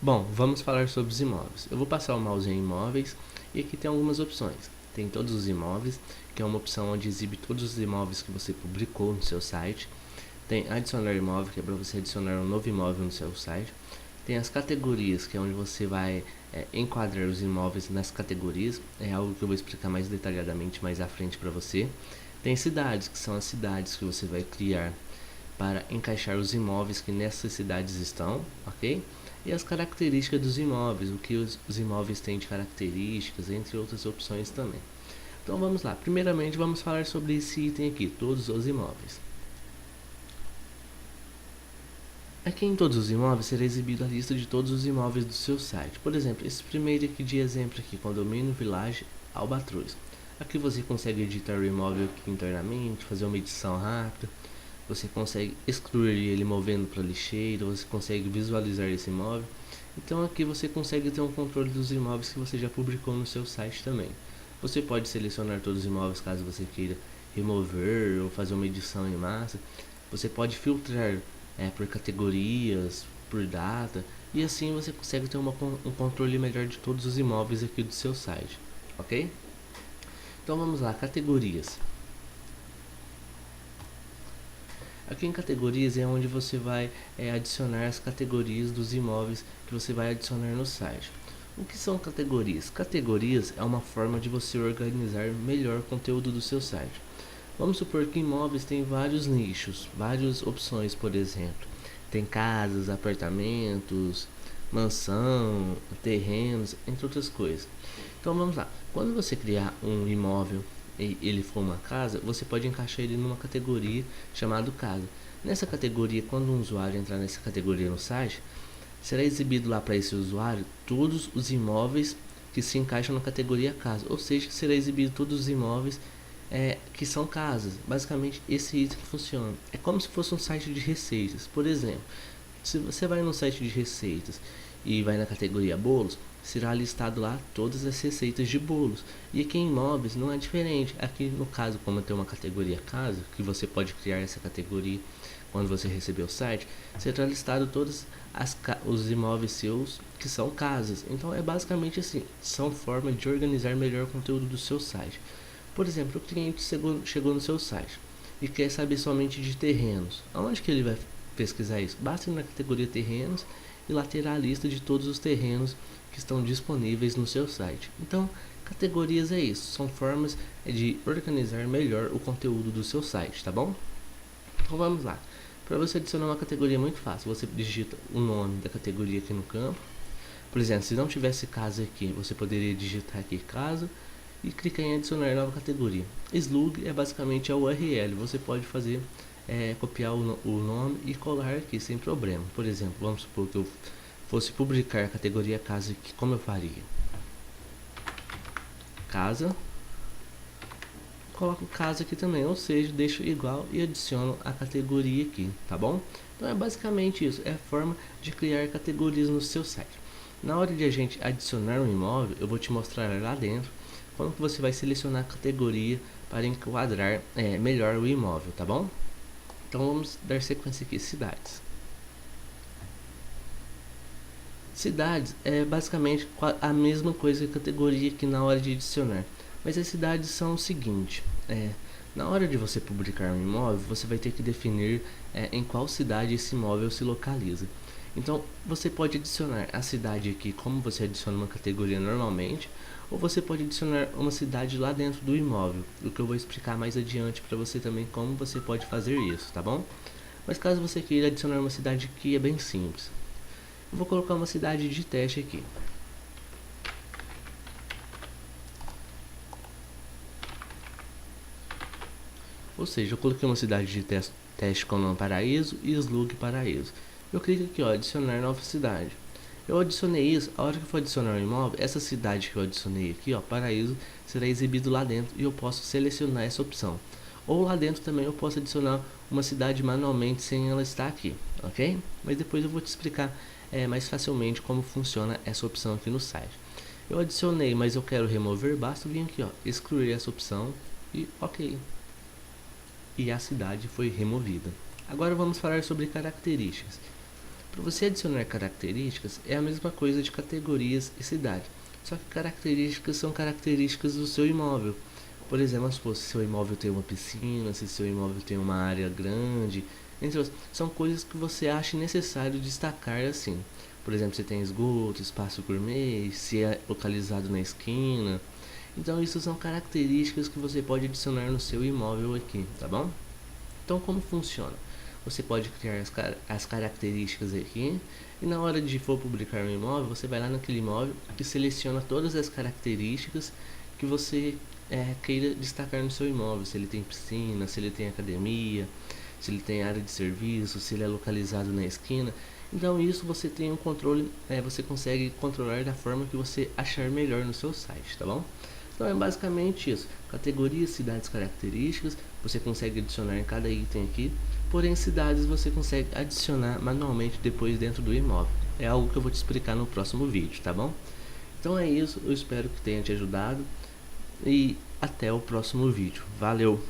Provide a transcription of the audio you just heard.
Bom, vamos falar sobre os imóveis. Eu vou passar o mouse em imóveis e aqui tem algumas opções. Tem todos os imóveis, que é uma opção onde exibe todos os imóveis que você publicou no seu site. Tem adicionar imóvel, que é para você adicionar um novo imóvel no seu site. Tem as categorias, que é onde você vai enquadrar os imóveis nas categorias. É algo que eu vou explicar mais detalhadamente mais à frente para você. Tem cidades, que são as cidades que você vai criar para encaixar os imóveis que nessas cidades estão, ok? E as características dos imóveis, o que os imóveis têm de características, entre outras opções também. Então vamos lá, primeiramente vamos falar sobre esse item aqui, todos os imóveis. Aqui em todos os imóveis será exibida a lista de todos os imóveis do seu site. Por exemplo, esse primeiro aqui de exemplo aqui, Condomínio Village Albatroz. Aqui você consegue editar o imóvel aqui internamente, fazer uma edição rápida. Você consegue excluir ele movendo para lixeira, você consegue visualizar esse imóvel. Então aqui você consegue ter um controle dos imóveis que você já publicou no seu site também. Você pode selecionar todos os imóveis caso você queira remover ou fazer uma edição em massa. Você pode filtrar por categorias, por data, e assim você consegue ter um controle melhor de todos os imóveis aqui do seu site, ok? Então vamos lá, categorias. Aqui em categorias é onde você vai adicionar as categorias dos imóveis que você vai adicionar no site. O que são categorias? Categorias é uma forma de você organizar melhor o conteúdo do seu site. Vamos supor que imóveis tem vários nichos, várias opções, por exemplo. Tem casas, apartamentos, mansão, terrenos, entre outras coisas. Então vamos lá. Quando você criar um imóvel e ele for uma casa, você pode encaixar ele numa categoria chamada casa. Nessa categoria, quando um usuário entrar nessa categoria no site, será exibido lá para esse usuário todos os imóveis que se encaixam na categoria casa, ou seja, será exibido todos os imóveis que são casas. Basicamente, esse item funciona. É como se fosse um site de receitas. Por exemplo, se você vai no site de receitas e vai na categoria bolos, será listado lá todas as receitas de bolos. E aqui em imóveis não é diferente. Aqui no caso, como tem uma categoria casa, que você pode criar essa categoria quando você receber o site, será listado todos os imóveis seus que são casas. Então é basicamente assim, são formas de organizar melhor o conteúdo do seu site. Por exemplo, o cliente chegou no seu site e quer saber somente de terrenos. Aonde que ele vai pesquisar isso? Basta ir na categoria terrenos e lá terá a lista de todos os terrenos que estão disponíveis no seu site. Então, categorias é isso, são formas de organizar melhor o conteúdo do seu site, tá bom? Então vamos lá. Para você adicionar uma categoria é muito fácil, você digita o nome da categoria aqui no campo. Por exemplo, se não tivesse casa aqui, você poderia digitar aqui casa e clicar em adicionar nova categoria. Slug é basicamente a URL, você pode fazer copiar o nome e colar aqui sem problema. Por exemplo, vamos supor que eu fosse publicar a categoria casa aqui, como eu faria? Casa, coloco casa aqui também, ou seja, deixo igual e adiciono a categoria aqui, tá bom? Então é basicamente isso, é a forma de criar categorias no seu site. Na hora de a gente adicionar um imóvel, eu vou te mostrar lá dentro como que você vai selecionar a categoria para enquadrar melhor o imóvel, tá bom? Então vamos dar sequência aqui, cidades. Cidades é basicamente a mesma coisa que a categoria aqui na hora de adicionar, mas as cidades são o seguinte, na hora de você publicar um imóvel, você vai ter que definir em qual cidade esse imóvel se localiza. Então, você pode adicionar a cidade aqui como você adiciona uma categoria normalmente, ou você pode adicionar uma cidade lá dentro do imóvel, o que eu vou explicar mais adiante para você também como você pode fazer isso, tá bom? Mas caso você queira adicionar uma cidade aqui, é bem simples. Eu vou colocar uma cidade de teste aqui. Ou seja, eu coloquei uma cidade de teste com nome Paraíso e Slug Paraíso. Eu clico aqui, ó, adicionar nova cidade. Eu adicionei isso, a hora que eu for adicionar o imóvel, essa cidade que eu adicionei aqui, ó, Paraíso, será exibido lá dentro e eu posso selecionar essa opção. Ou lá dentro também eu posso adicionar uma cidade manualmente sem ela estar aqui, ok? Mas depois eu vou te explicar mais facilmente como funciona essa opção aqui no site. Eu adicionei, mas eu quero remover, basta vir aqui, ó, excluir essa opção e ok. E a cidade foi removida. Agora vamos falar sobre características. Para você adicionar características, é a mesma coisa de categorias e cidade. Só que características são características do seu imóvel. Por exemplo, se seu imóvel tem uma piscina, se seu imóvel tem uma área grande, entre outros, são coisas que você acha necessário destacar assim. Por exemplo, se tem esgoto, espaço gourmet, se é localizado na esquina. Então, isso são características que você pode adicionar no seu imóvel aqui, tá bom? Então, como funciona? Você pode criar as características aqui e na hora de for publicar um imóvel, você vai lá naquele imóvel e seleciona todas as características que você queira destacar no seu imóvel. Se ele tem piscina, se ele tem academia, se ele tem área de serviço, se ele é localizado na esquina. Então isso você tem um controle, você consegue controlar da forma que você achar melhor no seu site, tá bom? Então é basicamente isso. Categorias, cidades, características, você consegue adicionar em cada item aqui. Porém, cidades você consegue adicionar manualmente depois dentro do imóvel. É algo que eu vou te explicar no próximo vídeo, tá bom? Então é isso, eu espero que tenha te ajudado e até o próximo vídeo. Valeu!